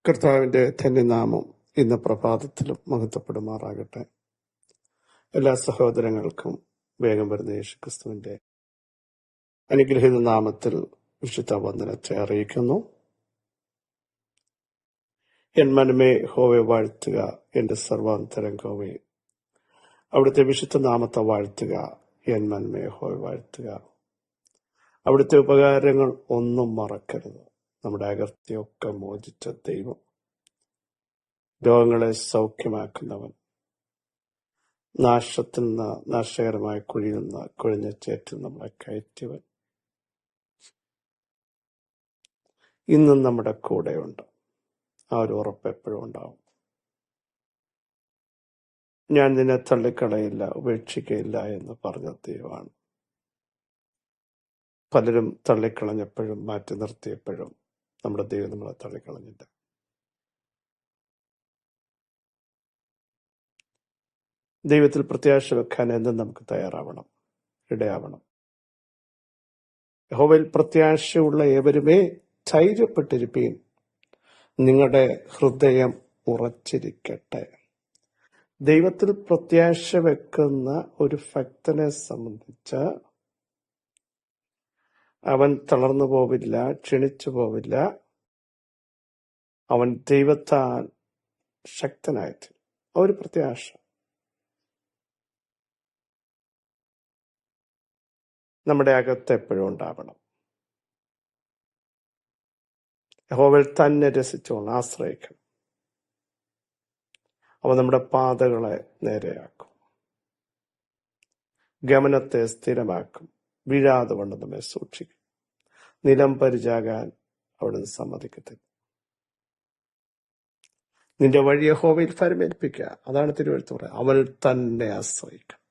കർത്താവിന്റെ ധന്യനാമം ഇന്ന് പ്രഭാതത്തിലും മഹത്വപ്പെടുമാറാകട്ടെ. എല്ലാ സഹോദരങ്ങൾക്കും വേഗം വരുന്ന യേശുക്രിസ്തുവിന്റെ അനുഗ്രഹീത നാമത്തിൽ വിശുദ്ധ വന്ദനത്തെ അറിയിക്കുന്നു. എൻ മനമേ ഹോവെ വാഴ്ത്തുക, എന്റെ സർവാന്തരംഗമേ അവിടുത്തെ വിശുദ്ധ നാമത്തെ വാഴ്ത്തുക. എൻ മനമേ ഹോവെ വാഴ്ത്തുക. അവിടുത്തെ ഉപകാരങ്ങൾ ഒന്നും മറക്കരുത്. നമ്മുടെ അകർത്തിയൊക്കെ മോചിച്ച ദൈവം, രോഗങ്ങളെ സൗഖ്യമാക്കുന്നവൻ, നാശത്തിൽ നിന്ന് നാശകരമായ കുഴിയിൽ നിന്ന് കുഴിഞ്ഞ ചേറ്റിൽ നമ്മളെ കയറ്റിയവൻ ഇന്നും നമ്മുടെ കൂടെയുണ്ട്. ആ ഒരു ഉറപ്പ് എപ്പോഴും ഉണ്ടാവും. ഞാൻ നിന്നെ തള്ളിക്കളയില്ല, ഉപേക്ഷിക്കയില്ല എന്ന് പറഞ്ഞ ദൈവമാണ്. പലരും തള്ളിക്കളഞ്ഞപ്പോഴും മാറ്റി നിർത്തിയപ്പോഴും നമ്മുടെ ദൈവം നമ്മളെ തള്ളിക്കളഞ്ഞില്ല. ദൈവത്തിൽ പ്രത്യാശ വെക്കാൻ എന്നും നമുക്ക് തയ്യാറാവണം, ഇടയാവണം. യഹോവയിൽ പ്രത്യാശയുള്ള ഏവരുമേ ധൈര്യപ്പെട്ടിരിപ്പീൻ, നിങ്ങളുടെ ഹൃദയം ഉറച്ചിരിക്കട്ടെ. ദൈവത്തിൽ പ്രത്യാശ വെക്കുന്ന ഒരു ഭക്തനെ സംബന്ധിച്ച് അവൻ തളർന്നു പോവില്ല, ക്ഷണിച്ചു പോവില്ല. അവൻ ദൈവത്താൽ ശക്തനായിട്ട് ഒരു പ്രത്യാശ നമ്മുടെ അകത്ത് എപ്പോഴും ഉണ്ടാവണം. യഹോവയിൽ തന്നെ രസിച്ചോണം, ആശ്രയിക്കണം. അവൻ നമ്മുടെ പാതകളെ നേരെയാക്കും, ഗമനത്തെ സ്ഥിരമാക്കും, വീഴാതെ കൊണ്ട് നമ്മെ സൂക്ഷിക്കും. നിലം പരിചാകാൻ അവിടുന്ന് സമ്മതിക്കത്തില്ല. നിന്റെ വഴി യഹോവയിൽ ഫരമേൽപ്പിക്കുക. അതാണ് തിരുവെഴുത്ത് പറയുക. അവൻ തന്നെ ആശ്രയിക്കണം.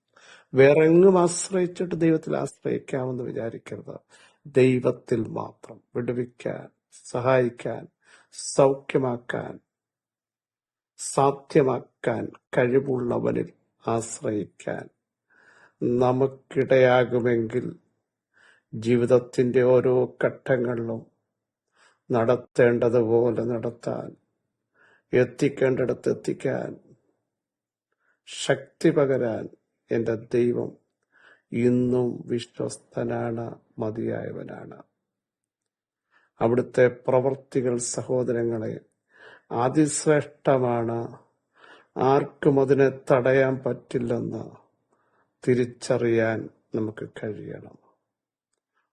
വേറെ എങ്ങും ആശ്രയിച്ചിട്ട് ദൈവത്തിൽ ആശ്രയിക്കാമെന്ന് വിചാരിക്കരുത്. ദൈവത്തിൽ മാത്രം വിടുവിക്കാൻ, സഹായിക്കാൻ, സൗഖ്യമാക്കാൻ, സാധ്യമാക്കാൻ കഴിവുള്ളവനിൽ ആശ്രയിക്കാൻ നമുക്കിടയാകുമെങ്കിൽ ജീവിതത്തിന്റെ ഓരോ ഘട്ടങ്ങളിലും നടത്തേണ്ടതുപോലെ നടത്താൻ, എത്തിക്കേണ്ടിടത്ത് എത്തിക്കാൻ, ശക്തി പകരാൻ എന്റെ ദൈവം ഇന്നും വിശ്വസ്തനാണ്, മതിയായവനാണ്. അവിടുത്തെ പ്രവൃത്തികൾ സഹോദരങ്ങളെ അതിശ്രേഷ്ഠമാണ്. ആർക്കും അതിനെ തടയാൻ പറ്റില്ലെന്ന് തിരിച്ചറിയാൻ നമുക്ക് കഴിയണം.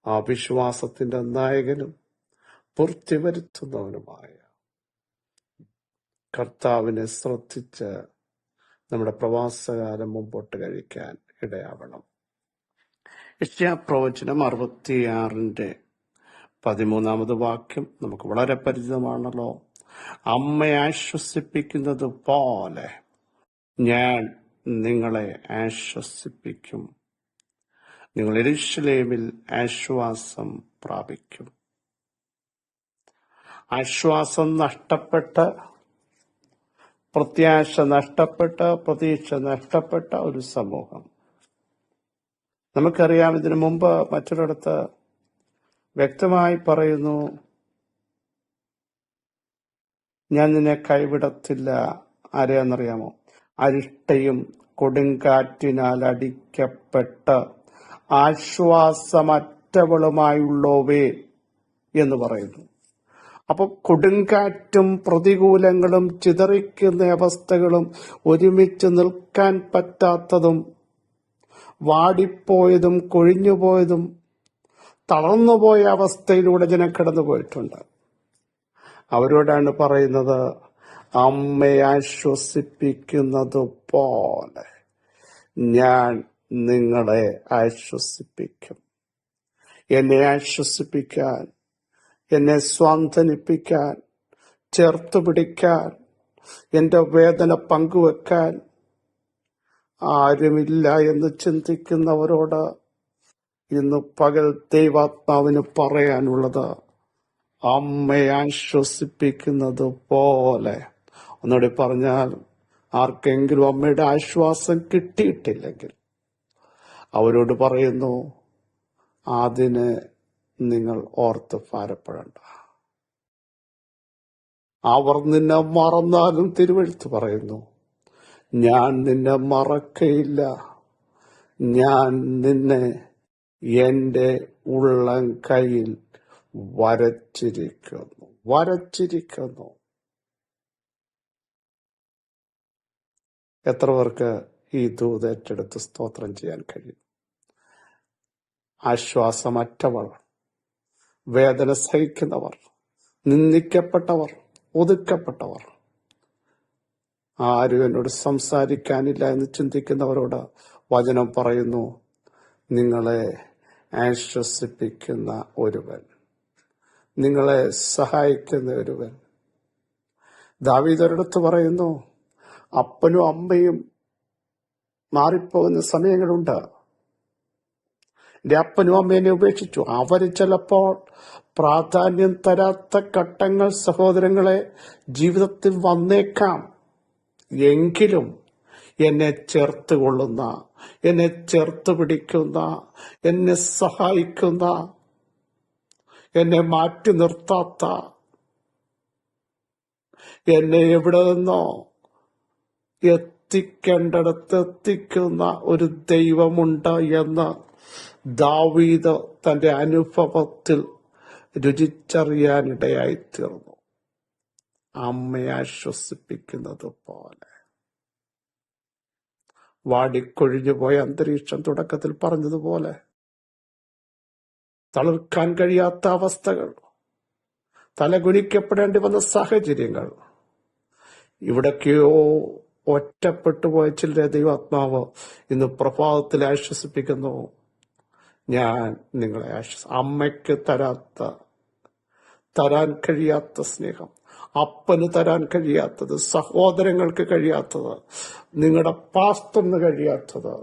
ആ വിശ്വാസത്തിന്റെ നായകനും പൂർത്തി വരുത്തുന്നവനുമായ കർത്താവിനെ ശ്രദ്ധിച്ച് നമ്മുടെ പ്രവാസകാലം മുമ്പോട്ട് കഴിക്കാൻ ഇടയാവണം. യെശയ്യാപ്രവചനം 66-13 വാക്യം നമുക്ക് വളരെ പരിചിതമാണല്ലോ. അമ്മയെ ആശ്വസിപ്പിക്കുന്നത് പോലെ ഞാൻ നിങ്ങളെ ആശ്വസിപ്പിക്കും, നിങ്ങൾ യെരൂശലേമിൽ ആശ്വാസം പ്രാപിക്കും. ആശ്വാസം നഷ്ടപ്പെട്ട്, പ്രത്യാശ നഷ്ടപ്പെട്ട്, പ്രതീക്ഷ നഷ്ടപ്പെട്ട ഒരു സമൂഹം. നമുക്കറിയാം, ഇതിനു മുമ്പ് മറ്റൊരിടത്ത് വ്യക്തമായി പറയുന്നു, ഞാൻ നിന്നെ കൈവിടത്തില്ല. ആരെയാണെന്നറിയാമോ? അരിഷ്ടയും കൊടുങ്കാറ്റിനാൽ അടിക്കപ്പെട്ട് ആശ്വാസമറ്റവളുമായുള്ളവേ എന്ന് പറയുന്നു. അപ്പൊ കൊടുങ്കാറ്റും പ്രതികൂലങ്ങളും ചിതറിക്കുന്ന അവസ്ഥകളും ഒരുമിച്ച് നിൽക്കാൻ പറ്റാത്തതും വാടിപ്പോയതും കൊഴിഞ്ഞുപോയതും തളർന്നുപോയ അവസ്ഥയിലൂടെ ജനം കടന്നു പോയിട്ടുണ്ട്. അവരോടാണ് പറയുന്നത്, അമ്മയെ ആശ്വസിപ്പിക്കുന്നത് പോലെ ഞാൻ നിങ്ങളെ ആശ്വസിപ്പിക്കും. എന്നെ ആശ്വസിപ്പിക്കാൻ, എന്നെ സ്വാന്തനിപ്പിക്കാൻ, ചേർത്ത് പിടിക്കാൻ, എന്റെ വേദന പങ്കുവെക്കാൻ ആരുമില്ല എന്ന് ചിന്തിക്കുന്നവരോട് ഇന്ന് പകൽ ദൈവാത്മാവിന് പറയാനുള്ളത്, അമ്മയെ ആശ്വസിപ്പിക്കുന്നത് പോലെ. ഒന്നുകൂടി പറഞ്ഞാൽ, ആർക്കെങ്കിലും അമ്മയുടെ ആശ്വാസം കിട്ടിയിട്ടില്ലെങ്കിൽ അവരോട് പറയുന്നു, അതിന് നിങ്ങൾ ഓർത്ത് ഭാരപ്പെടേണ്ട. അവർ നിന്നെ മറന്നാലും തിരുവെഴുത്ത് പറയുന്നു, ഞാൻ നിന്നെ മറക്കയില്ല, ഞാൻ നിന്നെ എന്റെ ഉള്ളം കയ്യിൽ വരച്ചിരിക്കുന്നു. എത്ര പേർക്ക് ഈ ദൂത് ഏറ്റെടുത്ത് സ്തോത്രം ചെയ്യാൻ കഴിയും? ആശ്വാസമറ്റവർ, വേദന സഹിക്കുന്നവർ, നിന്ദിക്കപ്പെട്ടവർ, ഒതുക്കപ്പെട്ടവർ, ആരും എന്നോട് സംസാരിക്കാനില്ല എന്ന് ചിന്തിക്കുന്നവരോട് വചനം പറയുന്നു, നിങ്ങളെ ആശ്വസിപ്പിക്കുന്ന ഒരുവൻ, നിങ്ങളെ സഹായിക്കുന്ന ഒരുവൻ. ദാവീദൊരിടത്ത് പറയുന്നു, അപ്പനും അമ്മയും മാറിപ്പോകുന്ന സമയങ്ങളുണ്ട്. എന്റെ അപ്പനും അമ്മേനെ ഉപേക്ഷിച്ചു. അവര് ചിലപ്പോൾ പ്രാധാന്യം തരാത്ത ഘട്ടങ്ങൾ സഹോദരങ്ങളെ ജീവിതത്തിൽ വന്നേക്കാം. എങ്കിലും എന്നെ ചേർത്ത് കൊള്ളുന്ന, എന്നെ ചേർത്ത് പിടിക്കുന്ന, എന്നെ സഹായിക്കുന്ന, എന്നെ മാറ്റി നിർത്താത്ത, എന്നെ എവിടെ നിന്നോ എത്തിക്കേണ്ടടുത്ത് എത്തിക്കുന്ന ഒരു ദൈവമുണ്ട് എന്ന് ദാവീദ് തന്റെ അനുഭവത്തിൽ രുചിച്ചറിയാനിടയായിത്തീർന്നു. അമ്മയെ ആശ്വസിപ്പിക്കുന്നത് പോലെ. വാടിക്കൊഴിഞ്ഞുപോയ അന്തരീക്ഷം തുടക്കത്തിൽ പറഞ്ഞതുപോലെ, തളിർക്കാൻ കഴിയാത്ത അവസ്ഥകൾ, തലകുനിക്കപ്പെടേണ്ടി വന്ന സാഹചര്യങ്ങൾ, ഇവിടൊക്കെയോ ഒറ്റപ്പെട്ടു പോയ ചിലരെ ദൈവാത്മാവ് ഇന്ന് പ്രഭാതത്തിൽ ആശ്വസിപ്പിക്കുന്നു. ഞാൻ നിങ്ങളെ അമ്മയ്ക്ക് തരാൻ കഴിയാത്ത സ്നേഹം, അപ്പന് തരാൻ കഴിയാത്തത്, സഹോദരങ്ങൾക്ക് കഴിയാത്തത്, നിങ്ങളുടെ പാസ്റ്ററിന് കഴിയാത്തത്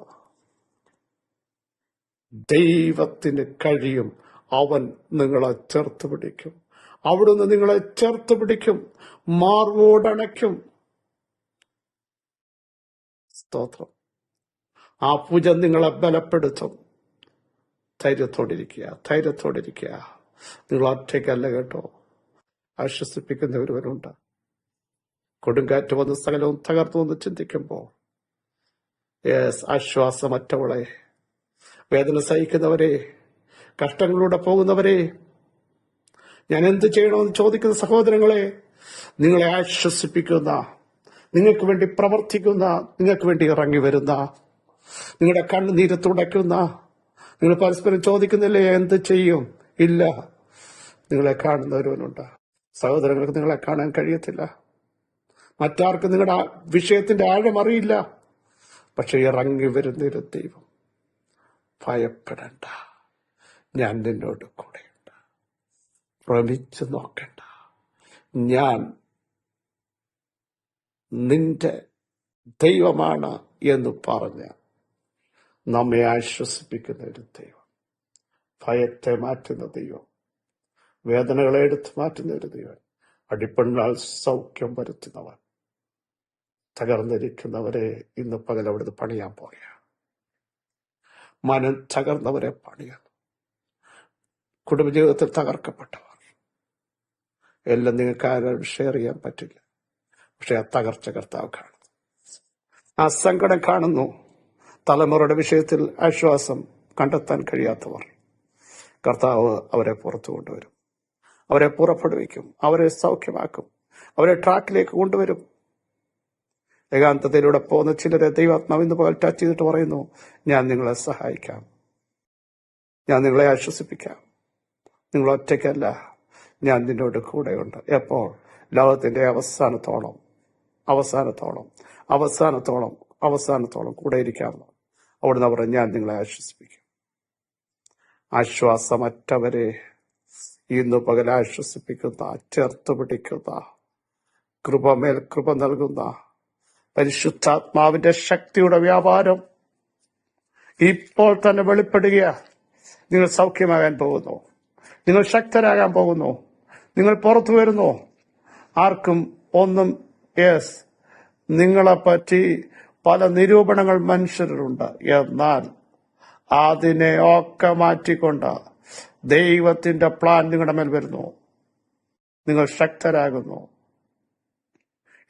ദൈവത്തിന് കഴിയും. അവൻ നിങ്ങളെ ചേർത്ത് പിടിക്കും. അവിടുന്ന് നിങ്ങളെ ചേർത്ത് പിടിക്കും, മാർവോടണയ്ക്കും. സ്തോത്രം. ആ ഭുജം നിങ്ങളെ ബലപ്പെടുത്തും. ധൈര്യത്തോടിരിക്കുക. നിങ്ങൾ ഒറ്റയ്ക്കല്ല കേട്ടോ. ആശ്വസിപ്പിക്കുന്ന ഒരുവനുണ്ട്. കൊടുങ്കാറ്റ് വന്ന് സകലവും തകർന്നു എന്ന് ചിന്തിക്കുമ്പോൾ, ആശ്വാസമറ്റവളെ, വേദന സഹിക്കുന്നവരെ, കഷ്ടങ്ങളിലൂടെ പോകുന്നവരെ, ഞാൻ എന്ത് ചെയ്യണമെന്ന് ചോദിക്കുന്ന സഹോദരങ്ങളെ, നിങ്ങളെ ആശ്വസിപ്പിക്കുന്ന, നിങ്ങൾക്ക് വേണ്ടി പ്രവർത്തിക്കുന്ന, നിങ്ങൾക്ക് വേണ്ടി ഇറങ്ങി വരുന്ന, നിങ്ങളുടെ കണ്ണുനീര് തുടയ്ക്കുന്ന, നിങ്ങൾ പരസ്പരം ചോദിക്കുന്നില്ലേ എന്ത് ചെയ്യും? ഇല്ല, നിങ്ങളെ കാണുന്ന ഒരുവനുണ്ട്. സഹോദരങ്ങൾക്ക് നിങ്ങളെ കാണാൻ കഴിയത്തില്ല, മറ്റാർക്കും നിങ്ങളുടെ വിഷയത്തിന്റെ ആഴം അറിയില്ല. പക്ഷെ ഇറങ്ങി വരുന്നൊരു ദൈവം. ഭയപ്പെടണ്ട, ഞാൻ നിന്നോട് കൂടെയുണ്ട്. ഭ്രമിച്ചു നോക്കണ്ട, ഞാൻ നിന്റെ ദൈവമാണ് എന്ന് പറഞ്ഞ് നമ്മെ ആശ്വസിപ്പിക്കുന്ന ഒരു ദൈവം, ഭയത്തെ മാറ്റുന്ന ദൈവം, വേദനകളെ എടുത്തു മാറ്റുന്ന ഒരു ദൈവം, അടിപ്പണ്ണാൽ സൗഖ്യം വരുത്തുന്നവൻ. തകർന്നിരിക്കുന്നവരെ ഇന്ന് പകൽ അവിടുന്ന് പണിയാൻ പോയ, മനം തകർന്നവരെ പണിയുന്നു. കുടുംബജീവിതത്തിൽ തകർക്കപ്പെട്ടവർ എല്ലാം നിങ്ങൾക്ക് ആരും ഷെയർ ചെയ്യാൻ പറ്റില്ല. പക്ഷെ ആ തകർച്ച കർത്താവ് കാണുന്നു, ആ സങ്കടം കാണുന്നു. തലമുറയുടെ വിഷയത്തിൽ ആശ്വാസം കണ്ടെത്താൻ കഴിയാത്തവർ കർത്താവ് അവരെ പുറത്തു കൊണ്ടുവരും, അവരെ പുറപ്പെടുവിക്കും, അവരെ സൗഖ്യമാക്കും, അവരെ ട്രാക്കിലേക്ക് കൊണ്ടുവരും. ഏകാന്തതയിലൂടെ പോകുന്ന ചിലരെ ദൈവാത്മാവ് ഇന്ന് പകൽ ടച്ച് ചെയ്തിട്ട് പറയുന്നു, ഞാൻ നിങ്ങളെ സഹായിക്കാം, ഞാൻ നിങ്ങളെ ആശ്വസിപ്പിക്കാം, നിങ്ങൾ ഒറ്റയ്ക്കല്ല, ഞാൻ നിന്നോട് കൂടെയുണ്ട്. എപ്പോൾ? ലോകത്തിന്റെ അവസാനത്തോളം കൂടെ ഇരിക്കാമെന്ന് അവിടുന്ന് പറഞ്ഞു, ഞാൻ നിങ്ങളെ ആശ്വസിപ്പിക്കും. ആശ്വാസമറ്റവരെ ഇന്ന് പകൽ ആശ്വസിപ്പിക്കുന്ന, ചേർത്ത് പിടിക്കുന്ന, കൃപമേൽ കൃപ നൽകുന്ന പരിശുദ്ധാത്മാവിന്റെ ശക്തിയുടെ വ്യാപാരം ഇപ്പോൾ തന്നെ വെളിപ്പെടുക. നിങ്ങൾ സൗഖ്യമാകാൻ പോകുന്നു, നിങ്ങൾ ശക്തരാകാൻ പോകുന്നു, നിങ്ങൾ പുറത്തു വരുന്നു. ആർക്കും ഒന്നും നിങ്ങളെപ്പറ്റി പല നിരൂപണങ്ങൾ മനുഷ്യരുണ്ട്. എന്നാൽ അതിനെ ഒക്കെ മാറ്റിക്കൊണ്ട് ദൈവത്തിന്റെ പ്ലാൻ നിങ്ങളുടെ മേൽ വരുന്നു. നിങ്ങൾ ശക്തരാകുന്നു,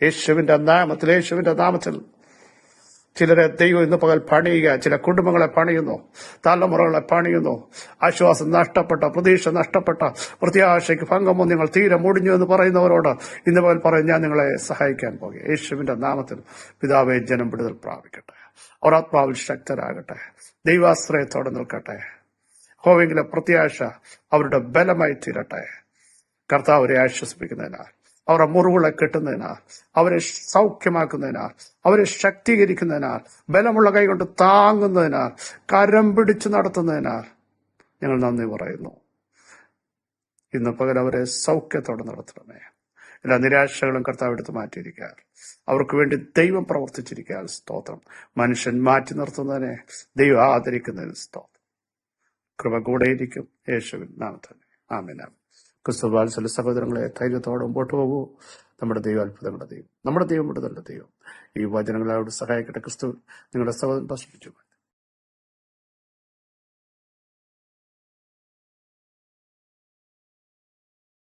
യേശുവിന്റെ നാമത്തിൽ ചിലരെ ദൈവം ഇന്ന് പകൽ പണിയുക, ചില കുടുംബങ്ങളെ പണിയുന്നു, തലമുറകളെ പണിയുന്നു. ആശ്വാസം നഷ്ടപ്പെട്ട, പ്രതീക്ഷ നഷ്ടപ്പെട്ട, പ്രത്യാശയ്ക്ക് ഭംഗമോ നിങ്ങൾ തീരെ മുടിഞ്ഞു എന്ന് പറയുന്നവരോട് ഇന്ന് പകൽ പറയും, ഞാൻ നിങ്ങളെ സഹായിക്കാൻ പോകുക. യേശുവിന്റെ നാമത്തിൽ പിതാവേ, ജനം വിടുതൽ പ്രാപിക്കട്ടെ, അവർ ആത്മാവിൽ ശക്തരാകട്ടെ, ദൈവാശ്രയത്തോടെ നിൽക്കട്ടെ. യഹോവയെങ്കിലെ പ്രത്യാശ അവരുടെ ബലമായി തീരട്ടെ. കർത്താവ് അവരെ ആശ്വസിപ്പിക്കുന്നതിനാൽ, അവരുടെ മുറിവുകളെ കെട്ടുന്നതിനാൽ, അവരെ സൗഖ്യമാക്കുന്നതിനാൽ, അവരെ ശക്തീകരിക്കുന്നതിനാൽ, ബലമുള്ള കൈകൊണ്ട് താങ്ങുന്നതിനാൽ, കരം പിടിച്ചു നടത്തുന്നതിനാൽ ഞങ്ങൾ നന്ദി പറയുന്നു. ഇന്ന് പകൽ അവരെ സൗഖ്യത്തോടെ നടത്തണമേ. എല്ലാ നിരാശകളും കർത്താവ് എടുത്ത് മാറ്റിയിരിക്കുക. അവർക്ക് വേണ്ടി ദൈവം പ്രവർത്തിച്ചിരിക്കുക. സ്തോത്രം. മനുഷ്യൻ മാറ്റി നിർത്തുന്നതിനെ ദൈവം ആദരിക്കുന്നതിന് സ്തോത്രം. കൃപ കൂടെയിരിക്കും. യേശുവിൻ നാമത്തിൽ ആമേൻ. ക്രിസ്തുവാത്സല്യ സഹോദരങ്ങളെ, ധൈര്യത്തോടെ മുമ്പോട്ട് പോകൂ. നമ്മുടെ ദൈവം അത്ഭുതങ്ങളുടെ ദൈവം, നമ്മുടെ ദൈവം വിടുതലിന്റെ ദൈവം. ഈ വചനങ്ങളെ അവിടെ സഹായിക്കട്ടെ. ക്രിസ്തു നിങ്ങളുടെ സഹോദരൻ പ്രശ്നിച്ചു.